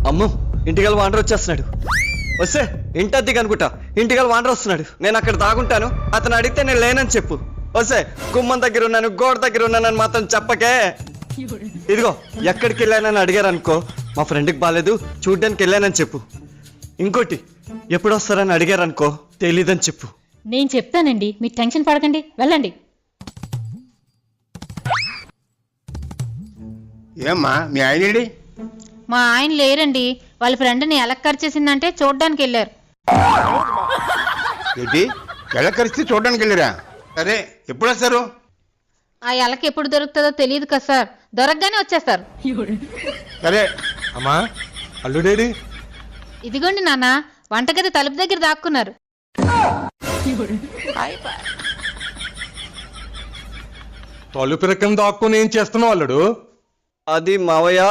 అమ్మో ఇంటికి వాండర్ వచ్చేస్తున్నాడు. వస్తే ఇంటద్ది కనుకుంటా. ఇంటికి వాండర్ వస్తున్నాడు. నేను అక్కడ దాగుంటాను. అతను అడిగితే నేను లేనని చెప్పు. వస్తే గుమ్మం దగ్గర ఉన్నాను, గోడ దగ్గర ఉన్నానని మాత్రం చెప్పకే. ఇదిగో ఎక్కడికి వెళ్ళానని అడిగారు అనుకో, మా ఫ్రెండ్కి బాగాలేదు చూడ్డానికి వెళ్ళానని చెప్పు. ఇంకోటి ఎప్పుడు వస్తారని అడిగారు అనుకో, తెలీదని చెప్పు. నేను చెప్తానండి, మీరు టెన్షన్ పడకండి, వెళ్ళండి. ఏమ్మా మీ ఆయనేడి? మా ఆయన లేరండి, వాళ్ళ ఫ్రెండ్ని ఎలా ఖర్చేసిందంటే చూడ్డానికి వెళ్ళారు. ఏంటి ఎలా కలిసి చూడడానికి వెళ్ళారా? సరే ఎప్పుడు వస్తారు? ఆ ఎలకి ఎప్పుడు దొరుకుతుందో తెలియదు కదా సార్, దొరకగానే వచ్చేస్తారు. సరే. అమ్మా అల్లుడేడి? ఇదిగోండి నాన్న, వంటగది తలుపు దగ్గర దాక్కున్నారు. తలుపు రకం దాక్కుని ఏం చేస్తున్నావు అల్లుడు? అది మావయ్య